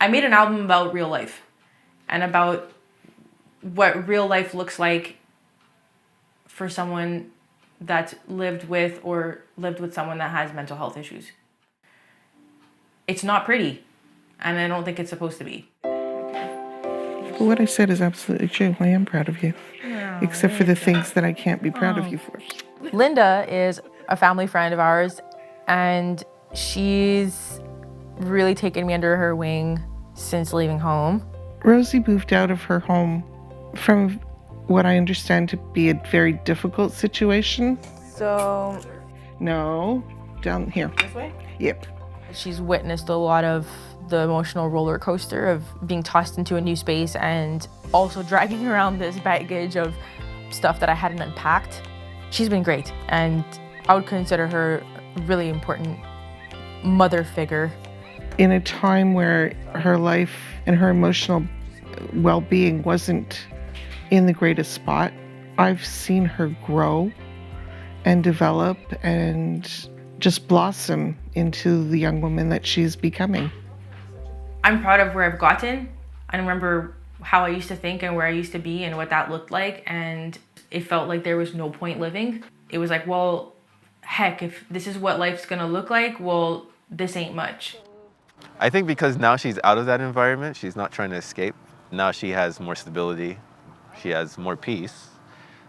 I made an album about real life and about what real life looks like for someone that's lived with someone that has mental health issues. It's not pretty, and I don't think it's supposed to be. What I said is absolutely true. I am proud of you, except for the things that I can't be proud of you for. Linda is a family friend of ours, and she's really taken me under her wing since leaving home. Rosie moved out of her home from what I understand to be a very difficult situation. So... No, down here. This way? Yep. She's witnessed a lot of the emotional roller coaster of being tossed into a new space and also dragging around this baggage of stuff that I hadn't unpacked. She's been great, and I would consider her a really important mother figure. In a time where her life and her emotional well-being wasn't in the greatest spot, I've seen her grow and develop and just blossom into the young woman that she's becoming. I'm proud of where I've gotten. I remember how I used to think and where I used to be and what that looked like, and it felt like there was no point living. It was like, well, heck, if this is what life's gonna look like, well, this ain't much. I think because now she's out of that environment, she's not trying to escape. Now she has more stability, she has more peace.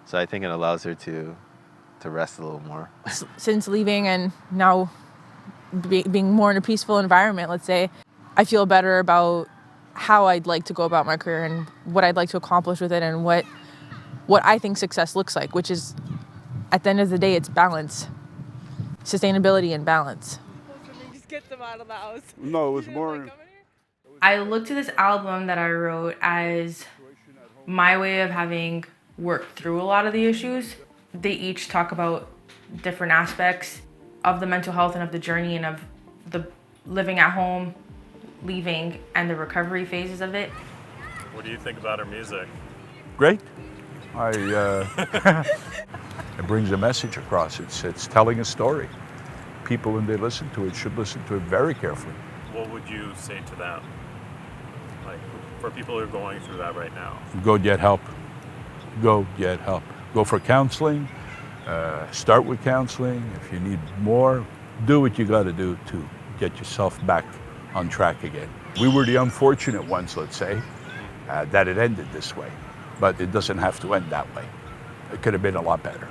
So I think it allows her to rest a little more. Since leaving and now being more in a peaceful environment, let's say, I feel better about how I'd like to go about my career and what I'd like to accomplish with it and what I think success looks like, which is, at the end of the day, it's balance. Sustainability and balance. Just get them out of the house. No, it was more... I look to this album that I wrote as my way of having worked through a lot of the issues. They each talk about different aspects of the mental health and of the journey and of the living at home, leaving, and the recovery phases of it. What do you think about her music? Great. It brings a message across. It's telling a story. People, when they listen to it, should listen to it very carefully. What would you say to them? Like, for people who are going through that right now? Go get help. Go get help. Go for counseling. Start with counseling. If you need more, do what you got to do to get yourself back on track again. We were the unfortunate ones, let's say, that it ended this way. But it doesn't have to end that way. It could have been a lot better.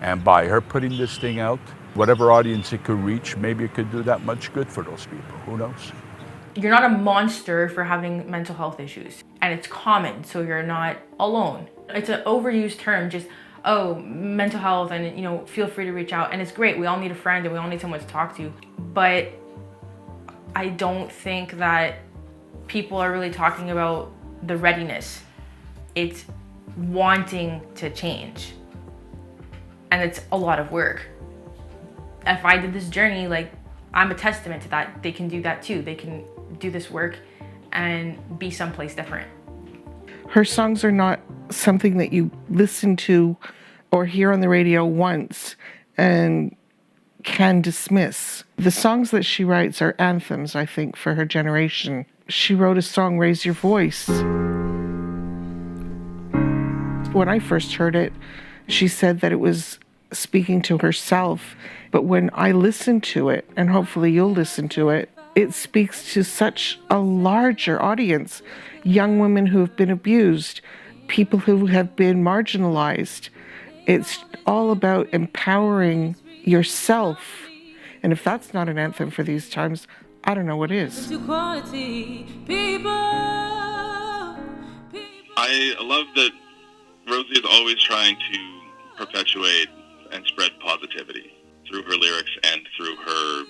And by her putting this thing out, whatever audience it could reach, maybe it could do that much good for those people. Who knows? You're not a monster for having mental health issues, and it's common, so you're not alone. It's an overused term, just, oh, mental health, and feel free to reach out, and it's great. We all need a friend and we all need someone to talk to, but I don't think that people are really talking about the readiness. It's wanting to change, and it's a lot of work. If I did this journey, I'm a testament to that. They can do that too. They can do this work and be someplace different. Her songs are not something that you listen to or hear on the radio once and can dismiss. The songs that she writes are anthems, I think, for her generation. She wrote a song, Raise Your Voice. When I first heard it, she said that it was speaking to herself. But when I listen to it, and hopefully you'll listen to it, it speaks to such a larger audience. Young women who have been abused, people who have been marginalized. It's all about empowering yourself. And if that's not an anthem for these times, I don't know what is. I love that Rosie is always trying to perpetuate and spread positivity through her lyrics and through her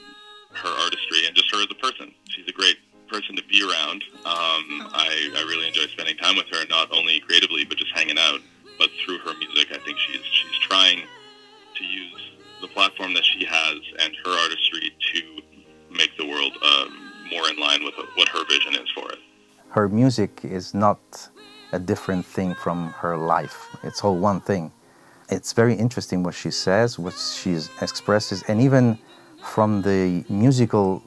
artistry and just her as a person. She's a great person to be around. I really enjoy spending time with her, not only creatively but just hanging out. But through her music, I think she's trying to use the platform that she has and her artistry to make the world more in line with what her vision is for it. Her music is not a different thing from her life. It's all one thing. It's very interesting what she says, what she expresses, and even from the musical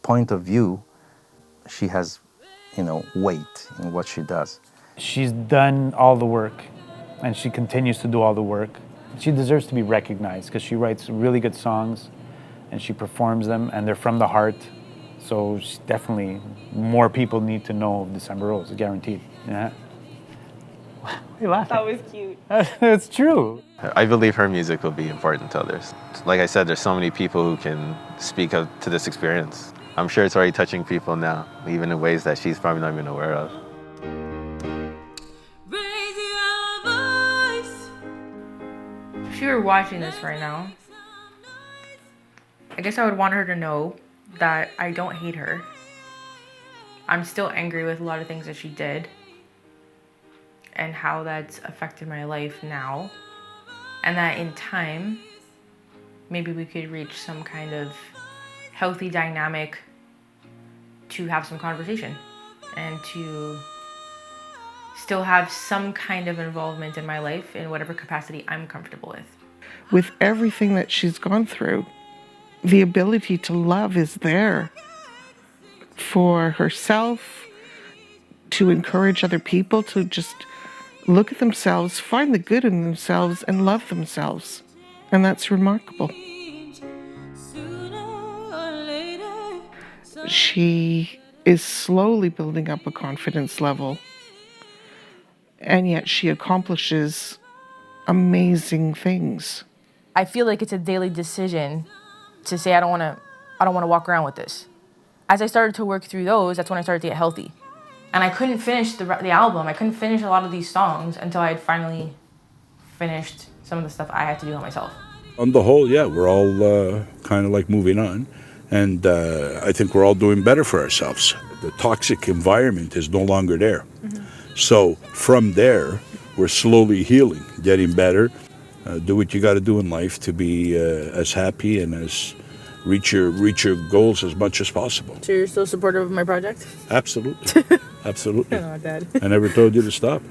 point of view, she has, weight in what she does. She's done all the work, and she continues to do all the work. She deserves to be recognized because she writes really good songs, and she performs them, and they're from the heart. So definitely, more people need to know of December Rose, guaranteed. Yeah. You're laughing. That was cute. It's true. I believe her music will be important to others. Like I said, there's so many people who can speak up to this experience. I'm sure it's already touching people now, even in ways that she's probably not even aware of. If she were watching this right now, I guess I would want her to know that I don't hate her. I'm still angry with a lot of things that she did and how that's affected my life now. And that in time, maybe we could reach some kind of healthy dynamic to have some conversation and to still have some kind of involvement in my life in whatever capacity I'm comfortable with. With everything that she's gone through, the ability to love is there for herself, to encourage other people to just look at themselves, find the good in themselves, and love themselves. And that's remarkable. She is slowly building up a confidence level, and yet she accomplishes amazing things. I feel like it's a daily decision to say I don't want to walk around with this. As I started to work through those, that's when I started to get healthy. And I couldn't finish the album. I couldn't finish a lot of these songs until I had finally finished some of the stuff I had to do on myself. On the whole, yeah, we're all kind of like moving on. And I think we're all doing better for ourselves. The toxic environment is no longer there. Mm-hmm. So from there, we're slowly healing, getting better. Do what you got to do in life to be as happy and as reach your goals as much as possible. So you're still supportive of my project? Absolutely. Absolutely. Oh, Dad. I never told you to stop.